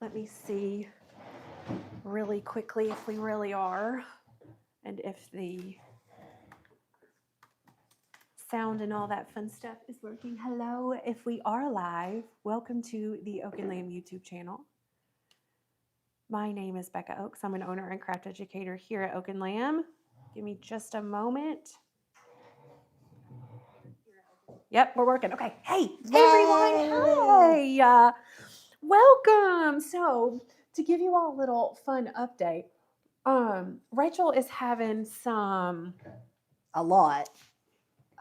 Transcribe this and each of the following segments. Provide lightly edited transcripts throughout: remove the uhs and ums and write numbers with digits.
Let me see really quickly if we really are, and if the sound and all that fun stuff is working. Hello, if we are live, welcome to the Oak and Lamb YouTube channel. My name is Becca Oaks. I'm an owner and craft educator here at Oak and Lamb. Give me just a moment. Yep, we're working. Okay. Hey, everyone. Hey. Welcome. So, to give you all a little fun update, Rachel is having A lot.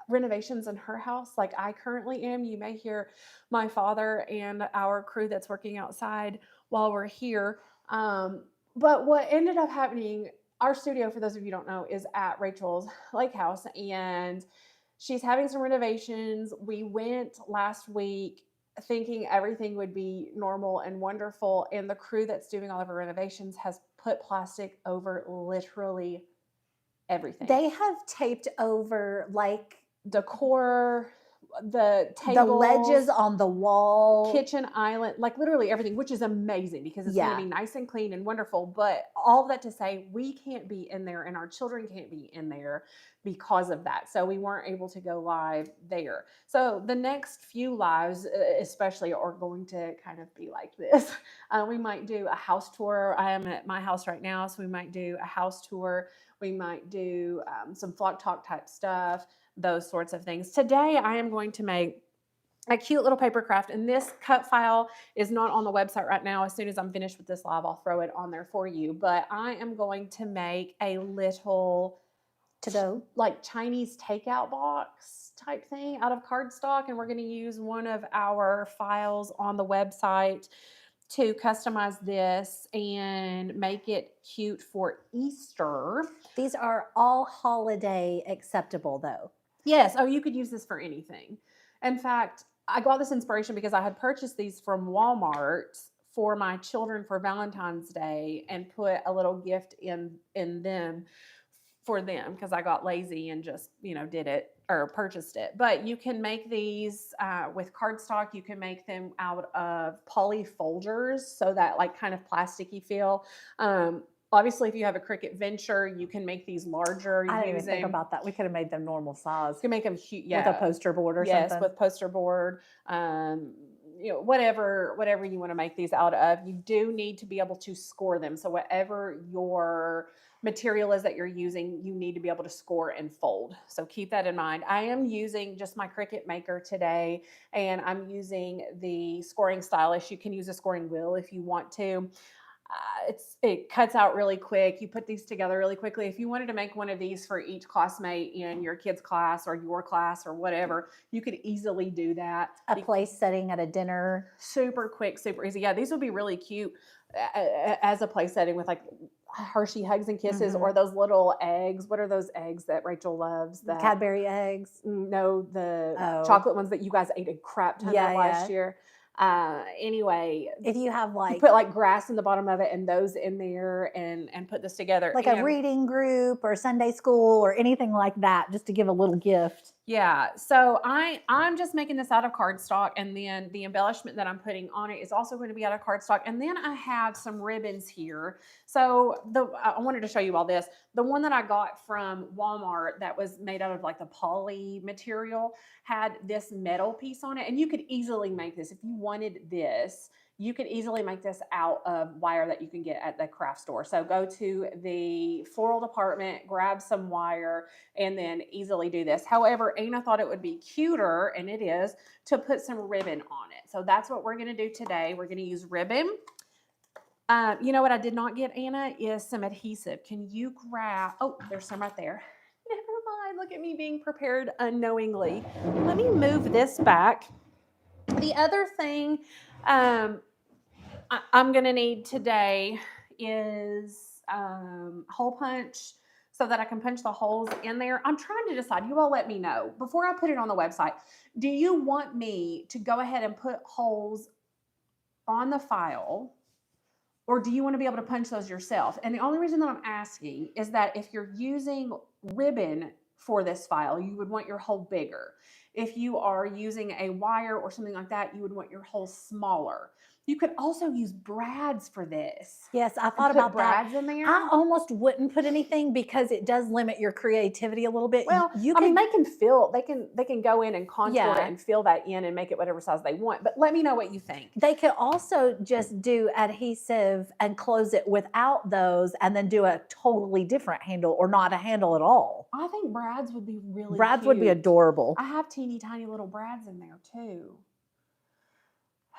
renovations in her house like I currently am. You may hear my father and our crew that's working outside while we're here. But what ended up happening, our studio, for those of you who don't know, is at Rachel's lake house, and she's having some renovations. We went last week thinking everything would be normal and wonderful, and the crew that's doing all of her renovations has put plastic over literally everything. They have taped over like Decor, the tables, the ledges on the wall, kitchen island, like literally everything, which is amazing because it's going to Yeah. be nice and clean and wonderful. But all of that to say, we can't be in there and our children can't be in there because of that. So we weren't able to go live there. So the next few lives, especially, are going to kind of be like this. We might do a house tour. I am at my house right now, so we might do a house tour. We might do some Flock Talk type stuff, those sorts of things. Today, I am going to make a cute little paper craft, and this cut file is not on the website right now. As soon as I'm finished with this live, I'll throw it on there for you. But I am going to make a little to go like Chinese takeout box type thing out of cardstock, and we're going to use one of our files on the website to customize this and make it cute for Easter. These are all holiday acceptable though. Yes. Oh, you could use this for anything. In fact, I got this inspiration because I had purchased these from Walmart for my children for Valentine's Day and put a little gift in them for them because I got lazy and just, did it or purchased it. But you can make these with cardstock. You can make them out of poly folders, so that like kind of plasticky feel. Obviously, if you have a Cricut Venture, you can make these larger. I didn't even think about that. We could have made them normal size. You can make them huge, with a poster board or something. Yes, with poster board. Whatever you want to make these out of. You do need to be able to score them. So whatever your material is that you're using, you need to be able to score and fold. So keep that in mind. I am using just my Cricut Maker today, and I'm using the scoring stylus. You can use a scoring wheel if you want to. It cuts out really quick. You put these together really quickly. If you wanted to make one of these for each classmate in your kid's class or your class or whatever, you could easily do that. A place setting at a dinner. Super quick, super easy. Yeah, these would be really cute as a place setting with like Hershey Hugs and Kisses, or those little eggs. What are those eggs that Rachel loves? The Cadbury eggs. No, the chocolate ones that you guys ate a crap ton of last year. Anyway, if you have you put like grass in the bottom of it and those in there and put this together, like a reading group or Sunday school or anything like that, just to give a little gift. Yeah. So I'm just making this out of cardstock, and then the embellishment that I'm putting on it is also going to be out of cardstock. And then I have some ribbons here. So I wanted to show you all this. The one that I got from Walmart that was made out of like the poly material had this metal piece on it, and you could easily make this if you wanted this. You could easily make this out of wire that you can get at the craft store. So go to the floral department, grab some wire, and then easily do this. However, Anna thought it would be cuter, and it is, to put some ribbon on it. So that's what we're going to do today. We're going to use ribbon. You know what I did not get, Anna, is some adhesive. Can you grab, oh, there's some right there. Never mind, look at me being prepared unknowingly. Let me move this back. The other thing I'm going to need today is hole punch, so that I can punch the holes in there. I'm trying to decide. You all let me know before I put it on the website. Do you want me to go ahead and put holes on the file, or do you want to be able to punch those yourself? And the only reason that I'm asking is that if you're using ribbon for this file, you would want your hole bigger. If you are using a wire or something like that, you would want your hole smaller. You could also use brads for this. Yes, I And thought put about that. brads in there. I almost wouldn't put anything because it does limit your creativity a little bit. Well, you I mean, can, they can go in and contour it Yeah. and fill that in and make it whatever size they want. But let me know what you think. they could also just do adhesive and close it without those and then do a totally different handle or not a handle at all. I think brads would be really Brads would be cute. adorable. I have teeny tiny little brads in there too.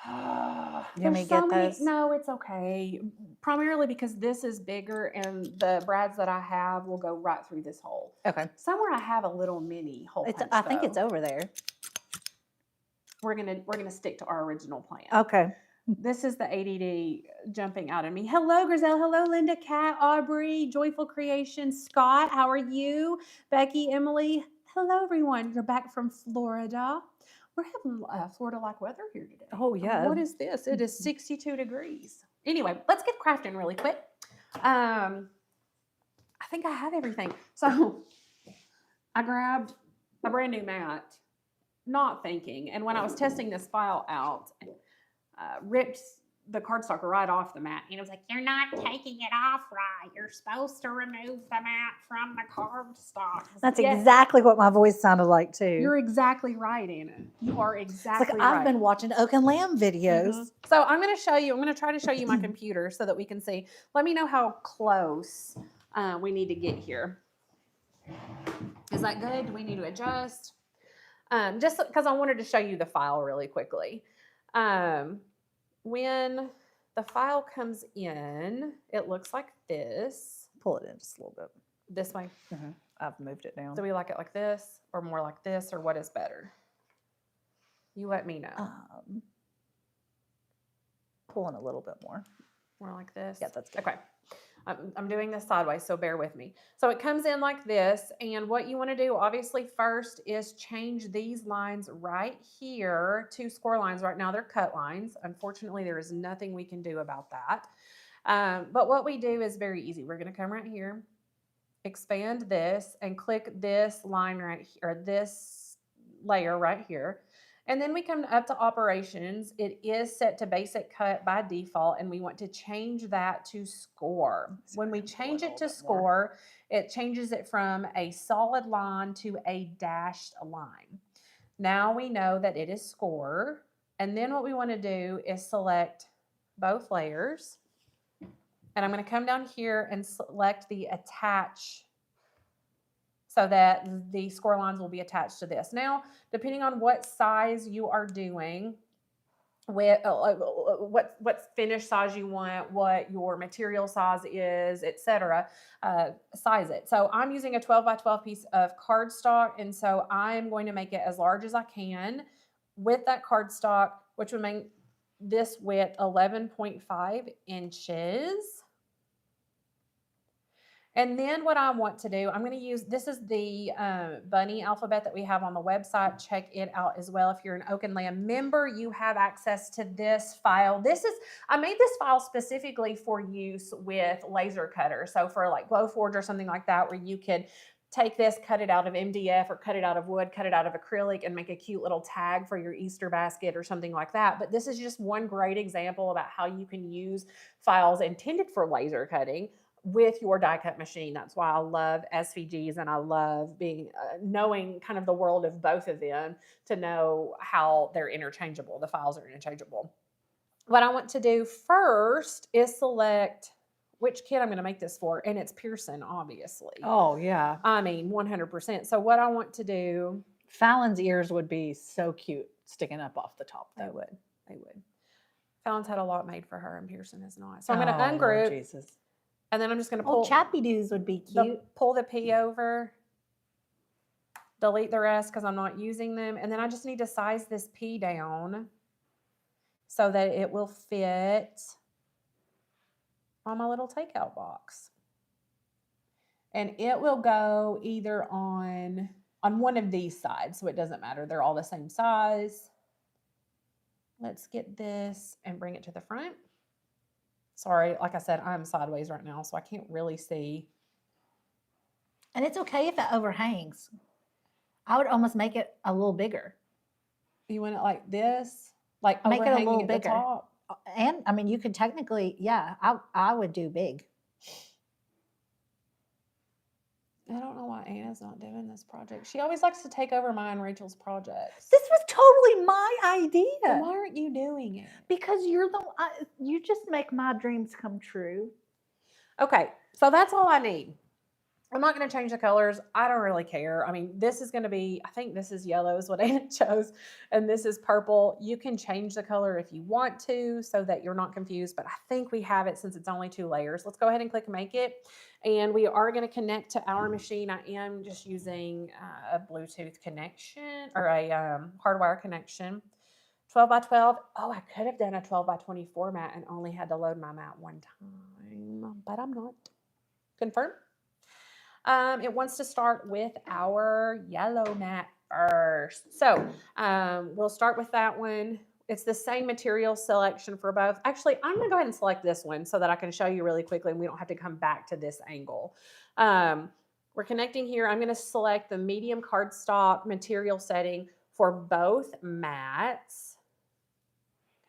You want me There's to so get many. those? No, it's okay. Primarily because this is bigger and the brads that I have will go right through this hole. Okay. Somewhere I have a little mini hole punch, I think it's though. over there. We're gonna stick to our original plan. Okay. This is the ADD jumping out of me. Hello, Griselle. Hello, Linda, Kat, Aubrey, Joyful Creation, Scott. How are you? Becky, Emily. Hello, everyone. You're back from Florida. We're having Florida-like weather here today. Oh, yeah. What is this? It is 62 degrees. Anyway, let's get crafting really quick. I think I have everything. So I grabbed a brand new mat, not thinking. And when I was testing this file out, ripped the cardstock right off the mat. And it was like, you're not taking it off right. You're supposed to remove the mat from the cardstock. That's exactly what my voice sounded like too. You're exactly right, Anna. You are It's exactly like right. I've been watching Oak and Lamb videos. Mhm. So I'm going to show you, I'm going to try to show you my computer so that we can see. Let me know how close we need to get here. Is that good? Do we need to adjust? Just because I wanted to show you the file really quickly. When the file comes in, it looks like this. Pull it in just a little bit. This way. I've moved it down. Do we like it like this or more like this, or what is better? You let me know. Pull in a little bit more. More like this? Yeah, that's good. Okay. I'm doing this sideways, so bear with me. So it comes in like this, and what you want to do, obviously, first is change these lines right here. 2 score lines right now, they're cut lines. Unfortunately, there is nothing we can do about that. But what we do is very easy. We're going to come right here, expand this, and click this line right here, or this layer right here. And then we come up to operations. It is set to basic cut by default, and we want to change that to score. When we change it to score, it changes it from a solid line to a dashed line. Now we know that it is score. And then what we want to do is select both layers. And I'm going to come down here and select the attach so that the score lines will be attached to this. Now, depending on what size you are doing, with what finish size you want, what your material size is, etc., size it. So I'm using a 12 by 12 piece of cardstock, and so I'm going to make it as large as I can with that cardstock, which would make this width 11.5 inches. And then what I want to do, I'm going to use, this is the bunny alphabet that we have on the website. Check it out as well. If you're an Oak and Lamb member, you have access to this file. I made this file specifically for use with laser cutter. So for like Glowforge or something like that, where you could take this, cut it out of MDF or cut it out of wood, cut it out of acrylic, and make a cute little tag for your Easter basket or something like that. But this is just one great example about how you can use files intended for laser cutting with your die cut machine. That's why I love SVGs, and I love being knowing kind of the world of both of them to know how they're interchangeable. The files are interchangeable. What I want to do first is select which kit I'm going to make this for, and it's Pearson, obviously. Oh, yeah. I mean, 100%. So what I want to do... Fallon's ears would be so cute sticking up off the top, though. They would. Fallon's had a lot made for her, and Pearson has not. So I'm going to ungroup. Jesus. And then I'm just going to pull. Chappy Doos would be cute. Pull the P over. Delete the rest because I'm not using them. And then I just need to size this P down so that it will fit on my little takeout box. And it will go either on one of these sides, so it doesn't matter. They're all the same size. Let's get this and bring it to the front. Sorry, like I said, I'm sideways right now, so I can't really see. And it's okay if it overhangs. I would almost make it a little bigger. You want it like this? Like make it a little overhanging at the bigger. top? And I mean, you could technically, yeah, I would do big. I don't know why Anna's not doing this project. She always likes to take over mine and Rachel's projects. This was totally my Then idea why aren't you doing it? because you just make my dreams come true. Okay, so that's all I need. I'm not going to change the colors. I don't really care. I mean, this is going to be, I think this is yellow is what Anna chose, and this is purple. You can change the color if you want to so that you're not confused, but I think we have it since it's only 2 layers. Let's go ahead and click make it, and we are going to connect to our machine. I am just using a Bluetooth connection or a hardwire connection. 12 by 12. Oh, I could have done a 12 by 24 mat and only had to load my mat one time, but I'm not. Confirm. It wants to start with our yellow mat first. So we'll start with that one. It's the same material selection for both. Actually, I'm going to go ahead and select this one so that I can show you really quickly and we don't have to come back to this angle. We're connecting here. I'm going to select the medium cardstock material setting for both mats.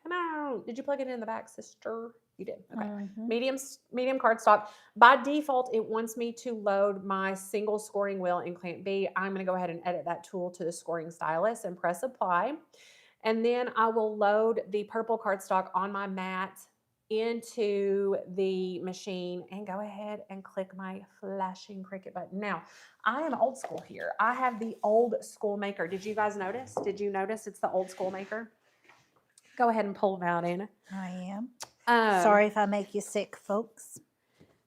Come on. Did you plug it in the back, sister? You did. Okay. Mm-hmm. Medium cardstock. By default, it wants me to load my single scoring wheel in clamp B. I'm going to go ahead and edit that tool to the scoring stylus and press apply. And then I will load the purple cardstock on my mat into the machine and go ahead and click my flashing Cricut button. Now, I am old school here. I have the old school maker. Did you guys notice? Did you notice it's the old school maker? Go ahead and pull them out, Anna. I am. Sorry if I make you sick, folks.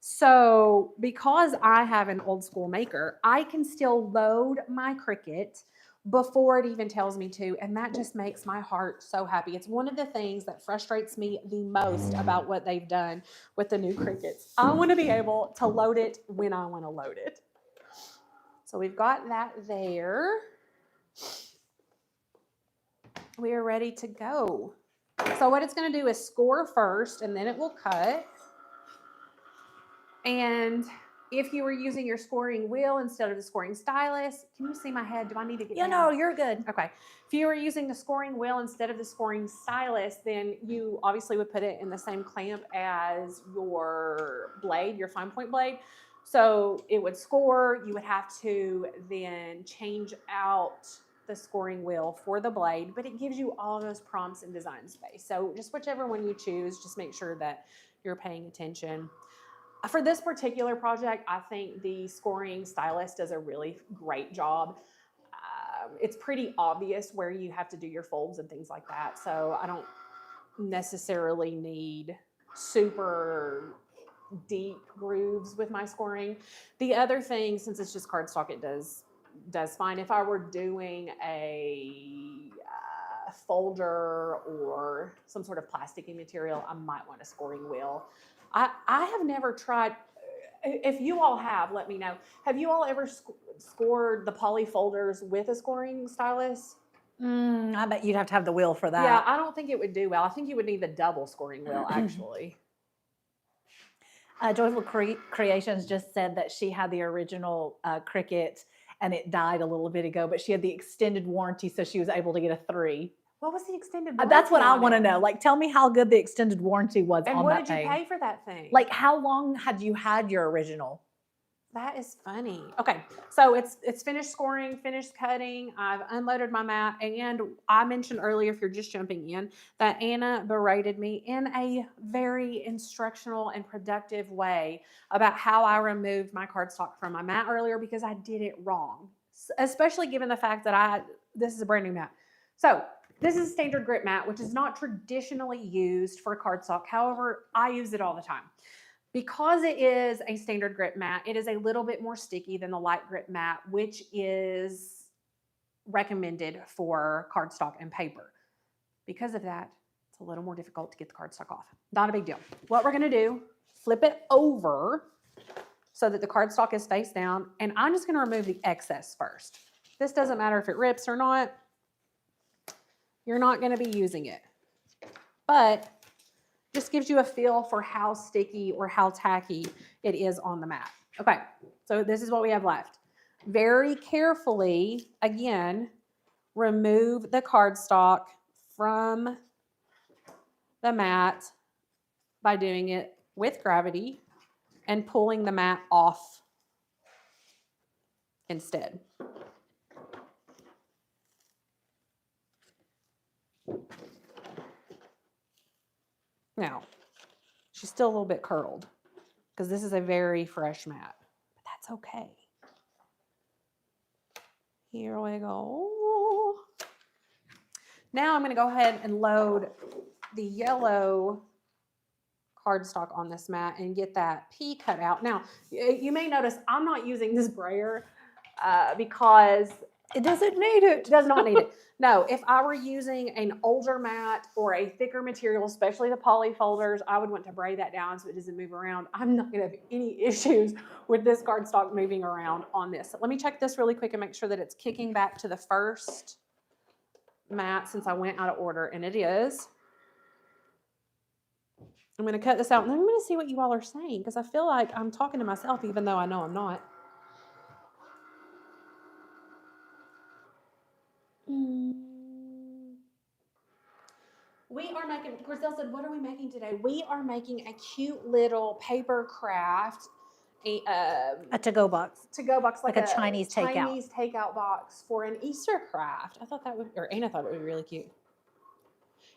So because I have an old school maker, I can still load my Cricut before it even tells me to, and that just makes my heart so happy. It's one of the things that frustrates me the most about what they've done with the new Cricuts. I want to be able to load it when I want to load it. So we've got that there. We are ready to go. So what it's going to do is score first, and then it will cut. And if you were using your scoring wheel instead of the scoring stylus, can you see my head? Do I need to get down? No, you're good. Okay. If you were using the scoring wheel instead of the scoring stylus, then you obviously would put it in the same clamp as your blade, your fine point blade. So it would score. You would have to then change out the scoring wheel for the blade, but it gives you all those prompts and design space. So just whichever one you choose, just make sure that you're paying attention. For this particular project, I think the scoring stylus does a really great job. It's pretty obvious where you have to do your folds and things like that. So I don't necessarily need super deep grooves with my scoring. The other thing, since it's just cardstock, it does fine. If I were doing a folder or some sort of plasticky material, I might want a scoring wheel. I have never tried. If you all have, let me know. Have you all ever scored the poly folders with a scoring stylus? I bet you'd have to have the wheel for that. Yeah, I don't think it would do well. I think you would need the double scoring wheel, actually. Joyful Creations just said that she had the original Cricut and it died a little bit ago, but she had the extended warranty, so she was able to get a 3. What was the extended warranty? That's what I on want to it? know. Like, tell me how good the extended warranty was And on what that did you thing. pay for that thing? Like, how long had you had your original? That is funny. Okay, so it's finished scoring, finished cutting. I've unloaded my mat, and I mentioned earlier, if you're just jumping in, that Anna berated me in a very instructional and productive way about how I removed my cardstock from my mat earlier because I did it wrong, especially given the fact that this is a brand new mat. So this is a standard grit mat, which is not traditionally used for cardstock. However, I use it all the time. Because it is a standard grit mat, it is a little bit more sticky than the light grit mat, which is recommended for cardstock and paper. Because of that, it's a little more difficult to get the cardstock off. Not a big deal. What we're going to do, flip it over so that the cardstock is face down, and I'm just going to remove the excess first. This doesn't matter if it rips or not. You're not going to be using it. But just gives you a feel for how sticky or how tacky it is on the mat. Okay, so this is what we have left. Very carefully, again, remove the cardstock from the mat by doing it with gravity and pulling the mat off instead. Now, she's still a little bit curled because this is a very fresh mat, but that's okay. Here we go. Now I'm going to go ahead and load the yellow cardstock on this mat and get that P cut out. Now, you may notice I'm not using this brayer because It doesn't need it. it does not need it. No, if I were using an older mat or a thicker material, especially the poly folders, I would want to braid that down so it doesn't move around. I'm not going to have any issues with this cardstock moving around on this. So let me check this really quick and make sure that it's kicking back to the first mat since I went out of order, and it is. I'm going to cut this out and then I'm going to see what you all are saying because I feel like I'm talking to myself even though I know I'm not. We are making, Cordell said, what are we making today? We are making a cute little paper craft, a to-go box. to-go box, like a Chinese takeout. Chinese takeout box for an Easter craft. I thought that would, or Anna thought it would be really cute.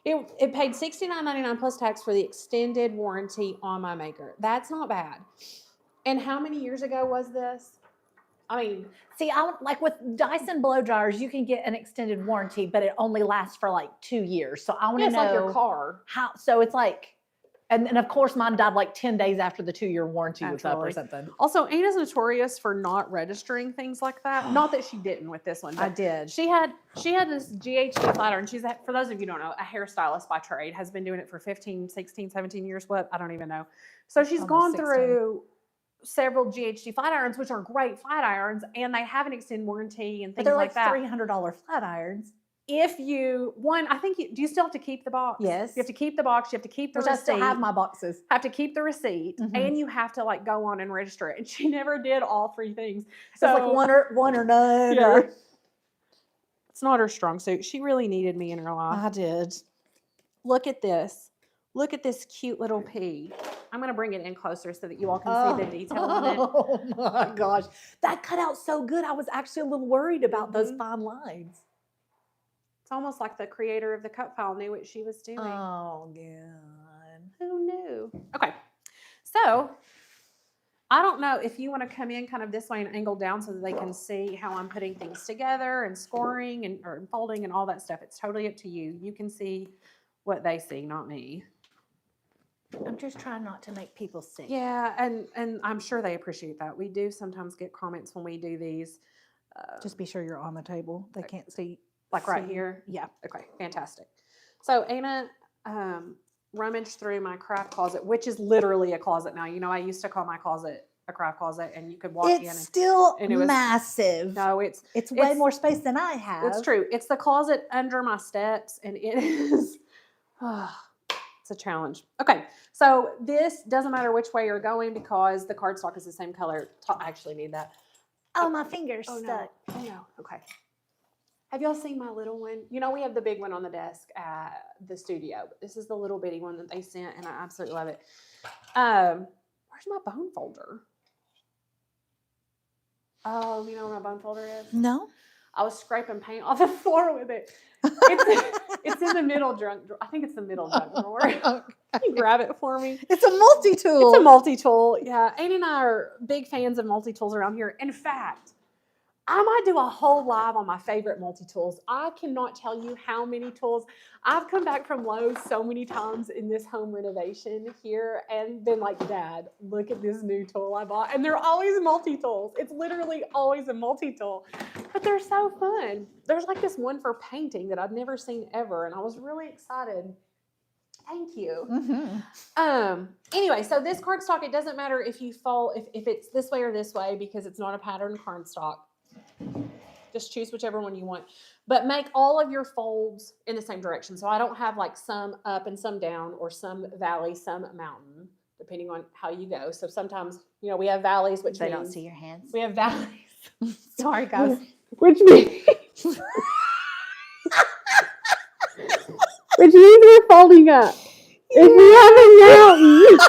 It paid $69.99 plus tax for the extended warranty on my maker. That's not bad. And how many years ago was this? I mean, See, like with Dyson blow dryers, you can get an extended warranty, but it only lasts for like 2 years. So I want to it's know like your car. how. So it's like, and of course mine died like 10 days after the 2-year warranty was up or Naturally. something. Also, Anna's notorious for not registering things like that. Not that she didn't with this one, but I did. She had this GHD flat iron. She's, for those of you who don't know, a hairstylist by trade, has been doing it for 15, 16, 17 years. What? I don't even know. So she's Almost gone through several GHD flat irons, which are great flat irons, and they have an extended warranty and But things they're like like that. $300 flat irons. If you, I think, do you still have to keep the box? Yes. You have to keep the box. You have to keep the Which I receipt. still have my boxes. Have to keep the receipt, Mhm. and you have to like go on and register it. And she never did all three things. So it's like one or none. Yeah. Or, It's not her strong suit. She really needed me in her life. I did. Look at this. Look at this cute little pea. I'm going to bring it in closer so that you all can see the detail on it. Oh my gosh. That cut out so good. I was actually a little worried about those Mhm. fine lines. It's almost like the creator of the cut file knew what she was doing. Oh, God. Who knew? Okay. So I don't know if you want to come in kind of this way and angle down so that they can see how I'm putting things together and scoring and or folding and all that stuff. It's totally up to you. You can see what they see, not me. I'm just trying not to make people sick. Yeah, and I'm sure they appreciate that. We do sometimes get comments when we do these. Just be sure you're on the table. They can't see. Like right see. here? Yeah. Okay, fantastic. So Anna rummaged through my craft closet, which is literally a closet now. You know, I used to call my closet a craft closet, and you could walk in. It's still and it was- massive. No, it's Way more space than I have. It's true. It's the closet under my steps, and it is. It's a challenge. Okay, so this doesn't matter which way you're going because the cardstock is the same color. I actually need that. Oh, my finger's Oh no. stuck. Oh no. Okay. Have y'all seen my little one? You know, we have the big one on the desk at the studio, but this is the little bitty one that they sent, and I absolutely love it. Where's my bone folder? Oh, you know where my bone folder is? No. I was scraping paint off the floor with it. It's in the middle junk drawer. I think it's the middle junk drawer. Can you grab it for me? It's a multi-tool. It's a multi-tool. Yeah, Annie and I are big fans of multi-tools around here. In fact, I might do a whole live on my favorite multi-tools. I cannot tell you how many tools. I've come back from Lowe's so many times in this home renovation here and been like, Dad, look at this new tool I bought. And they're always multi-tools. It's literally always a multi-tool. But they're so fun. There's like this one for painting that I've never seen ever, and I was really excited. Thank you. Mm-hmm. Anyway, so this cardstock, it doesn't matter if you fold, if it's this way or this way because it's not a patterned cardstock. Just choose whichever one you want, but make all of your folds in the same direction. So I don't have like some up and some down or some valley, some mountain, depending on how you go. So sometimes, you know, we have valleys, which They means don't see your hands. we have valleys, Sorry, guys. which means which means we're folding up. If you have a mountain,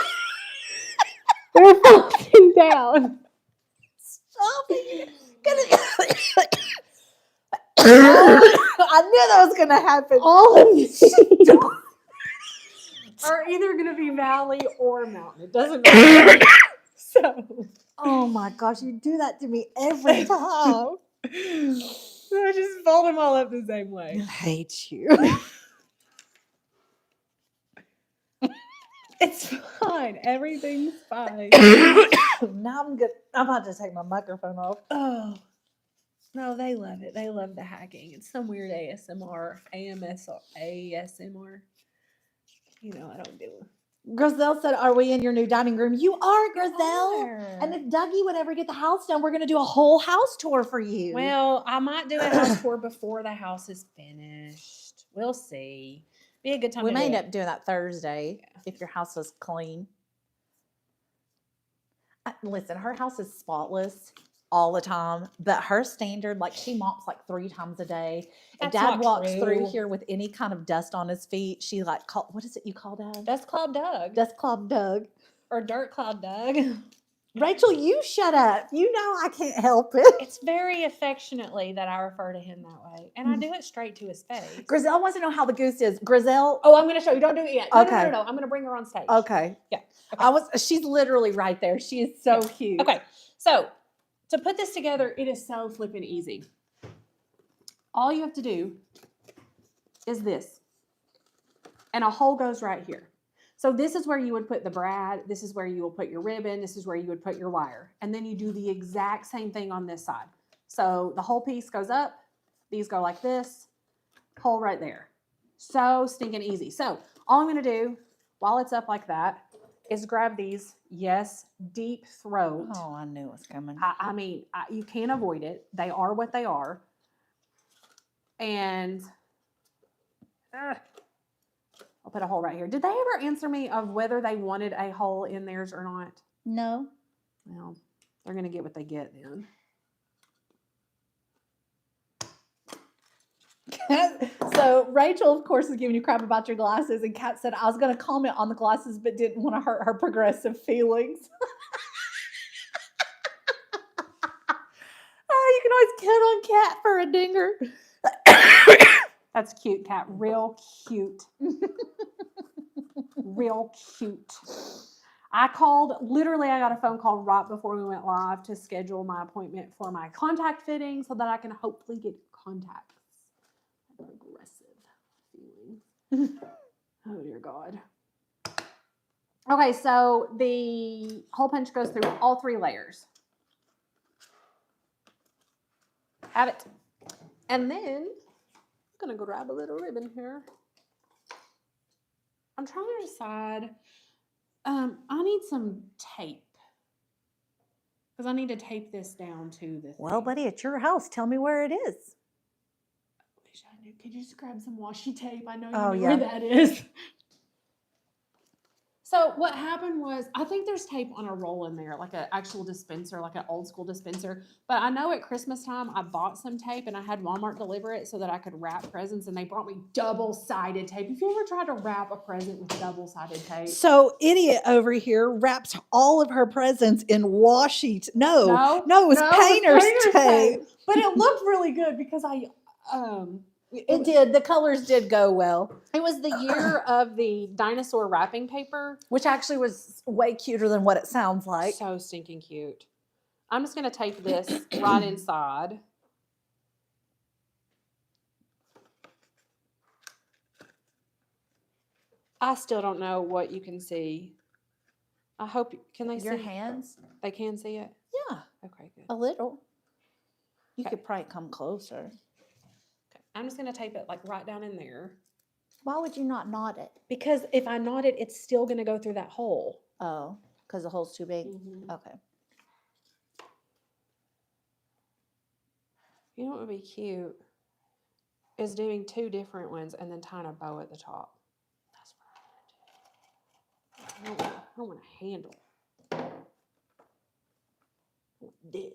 we're falling down. Stop it. I knew that was going to happen. All of these are either going to be valley or mountain. It doesn't matter. So, Oh my gosh, you do that to me every time. I just fold them all up the same way. I hate you. It's fine. Everything's fine. Now I'm good. I'm about to take my microphone off. Oh. No, they love it. They love the hacking. It's some weird ASMR, ASMR. You know, I don't do it. Griselle said, "Are we in your new dining room?" You are, Griselle. And if Dougie would ever get the house done, we're going to do a whole house tour for you. Well, I might do a house tour before the house is finished. We'll see. Be a good time. We to may do end it. up doing that Thursday if your house is clean. Listen, her house is spotless all the time, but her standard, like she mops like 3 times a day. If That's Dad not walks true. through here with any kind of dust on his feet, she like, what is it you call Dad? Dust Cloud Doug. Dust Cloud Doug. Or Dirt Cloud Doug. Rachel, you shut up. You know I can't help it. It's very affectionately that I refer to him that way. And I do it straight to his face. Griselle wants to know how the goose is. Griselle. Oh, I'm going to show you. Don't do it yet. No, Okay. no. I'm going to bring her on stage. Okay. Yeah. Okay. She's literally right there. She is so cute. Okay. So to put this together, it is so flippin' easy. All you have to do is this. And a hole goes right here. So this is where you would put the brad. This is where you will put your ribbon. This is where you would put your wire. And then you do the exact same thing on this side. So the whole piece goes up. These go like this. Hole right there. So stinking easy. So all I'm going to do while it's up like that is grab these. Yes, deep throat. Oh, I knew it was coming. I mean, you can't avoid it. They are what they are. And I'll put a hole right here. Did they ever answer me of whether they wanted a hole in theirs or not? No. Well, they're going to get what they get then. So Rachel, of course, is giving you crap about your glasses, and Kat said, I was going to comment on the glasses, but didn't want to hurt her progressive feelings. Oh, you can always count on Kat for a dinger. That's cute, Kat. Real cute. Real cute. I got a phone call right before we went live to schedule my appointment for my contact fitting so that I can hopefully get contacts. Aggressive feeling. Oh dear God. Okay, so the hole punch goes through all 3 layers. Have it. And then I'm going to grab a little ribbon here. I'm trying to decide. I need some tape. Because I need to tape this down to the Well, thing. buddy, it's your house. Tell me where it is. Wish I knew. Could you just grab some washi tape? I know you Oh, know yeah. where that is. So what happened was, I think there's tape on a roll in there, like an actual dispenser, like an old school dispenser. But I know at Christmas time, I bought some tape and I had Walmart deliver it so that I could wrap presents, and they brought me double-sided tape. Have you ever tried to wrap a present with double-sided tape? So idiot over here wraps all of her presents in washi. No, it was painter's tape. But it looked really good because It did. The colors did go well. It was the year of the dinosaur wrapping paper. Which actually was way cuter than what it sounds like. So stinking cute. I'm just going to tape this right inside. I still don't know what you can see. I hope, can they see Your hands? They can see it? Yeah, Okay, good. a little. You Okay. could probably come closer. Okay. I'm just going to tape it like right down in there. Why would you not knot it? Because if I knot it, it's still going to go through that hole. Oh, because the hole's too big? Mm-hmm. Okay. You know what would be cute? Is doing 2 different ones and then tying a bow at the top. That's what I want to do. I don't want a handle. I want this.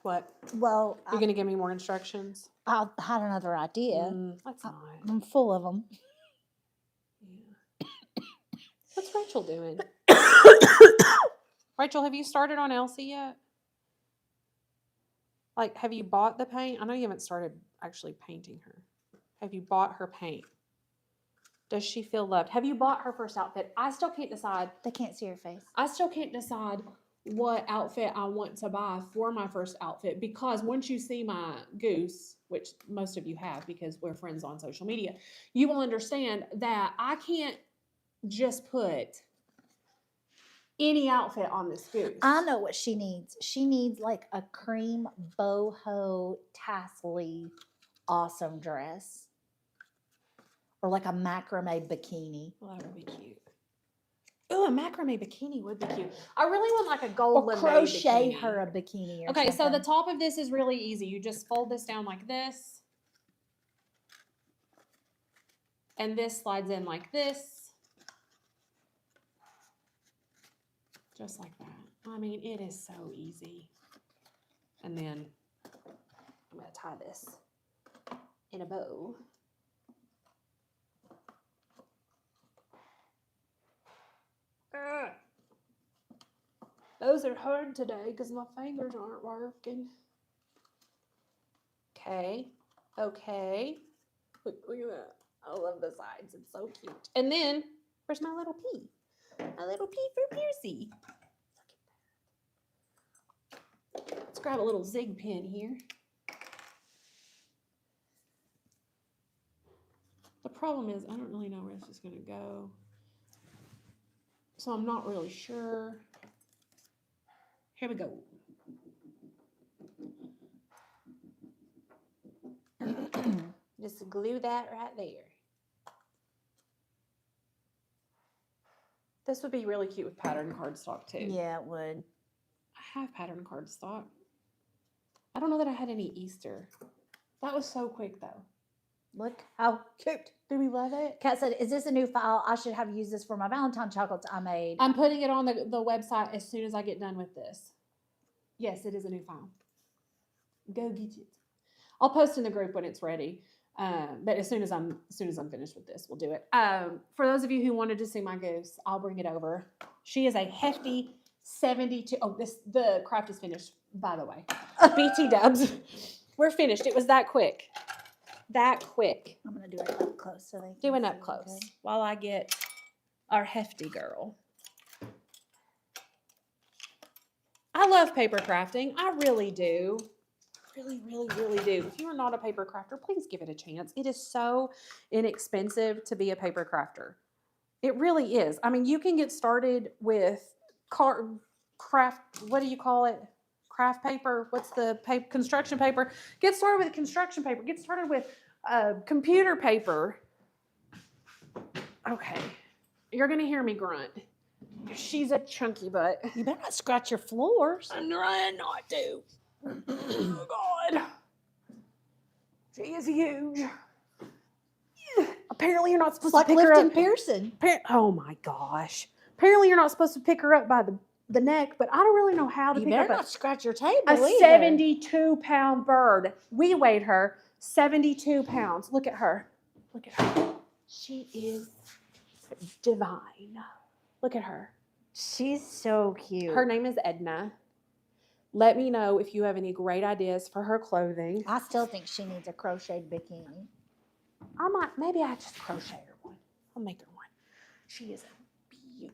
What? Well, You're going to give me more instructions? I had another idea. That's not. I'm full of them. Yeah. What's Rachel doing? Rachel, have you started on Elsie yet? Like, have you bought the paint? I know you haven't started actually painting her. Have you bought her paint? Does she feel loved? Have you bought her first outfit? I still can't decide. They can't see your face. I still can't decide what outfit I want to buy for my first outfit, because once you see my goose, which most of you have because we're friends on social media, you will understand that I can't just put any outfit on this goose. I know what she needs. She needs like a cream boho tassel-y awesome dress. Or like a macrame bikini. Well, that would be cute. Oh, a macrame bikini would be cute. I really want like a Or gold crochet bikini. her a bikini or Okay, so something. the top of this is really easy. You just fold this down like this. And this slides in like this. Just like that. I mean, it is so easy. And then I'm going to tie this in a bow. Those are hard today because my fingers aren't working. Okay. Okay. Look at that. I love the sides. It's so cute. And then, where's my little pea? My little pea for Piercy. Let's grab a little zig pin here. The problem is I don't really know where this is going to go. So I'm not really sure. Here we go. Just glue that right there. This would be really cute with pattern cardstock too. Yeah, it would. I have pattern cardstock. I don't know that I had any Easter. That was so quick though. Look how cute. Do we love it? Kat said, is this a new file? I should have used this for my Valentine chocolates I made. I'm putting it on the website as soon as I get done with this. Yes, it is a new file. Go get it. I'll post in the group when it's ready. But as soon as I'm finished with this, we'll do it. For those of you who wanted to see my goose, I'll bring it over. She is a hefty 72. Oh, the craft is finished, by the way. BT dubs. We're finished. It was that quick. That quick. I'm going to do it up close so they can Doing see up it, close okay? while I get our hefty girl. I love paper crafting. I really do. Really, really, really do. If you are not a paper crafter, please give it a chance. It is so inexpensive to be a paper crafter. It really is. I mean, you can get started with craft, what do you call it? Craft paper? What's the paper? Construction paper. Get started with construction paper. Get started with computer paper. Okay. You're going to hear me grunt. She's a chunky butt. You better not scratch your floors. I'm trying not to. Oh, God. She is huge. Apparently, you're not supposed It's like to pick her lifting up. Pearson. Oh, my gosh. Apparently, you're not supposed to pick her up by the neck, but I don't really know how to You pick better up not scratch your table a either. 72-pound bird. We weighed her 72 pounds. Look at her. Look at her. She is divine. Look at her. She's so cute. Her name is Edna. Let me know if you have any great ideas for her clothing. I still think she needs a crocheted bikini. Maybe I just crochet her one. I'll make her one. She is a beaut.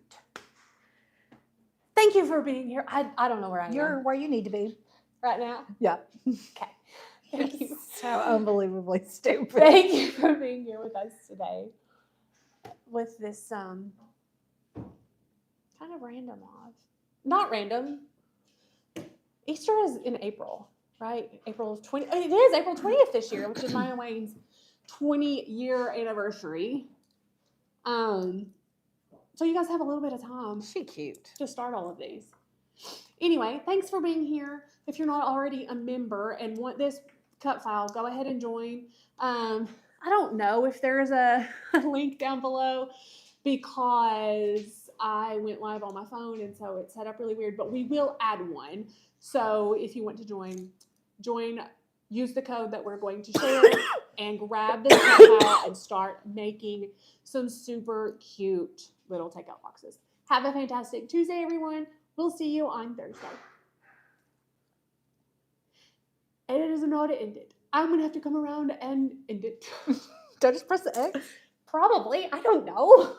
Thank you for being here. I don't know where I am. You're where you need to be. Right now? Yeah. Okay. Thank you. So unbelievably stupid. Thank you for being here with us today. With this kind of random off. Not random. Easter is in April, right? April 20. It is April 20th this year, which is Maya Wayne's 20-year anniversary. So you guys have a little bit of time. She cute. To start all of these. Anyway, thanks for being here. If you're not already a member and want this cut file, go ahead and join. I don't know if there's a link down below because I went live on my phone and so it's set up really weird, but we will add one. So if you want to join, use the code that we're going to share and grab this pile and start making some super cute little takeout boxes. Have a fantastic Tuesday, everyone. We'll see you on Thursday. And it doesn't know how to end it. I'm going to have to come around and end it. Don't just press the X. Probably. I don't know.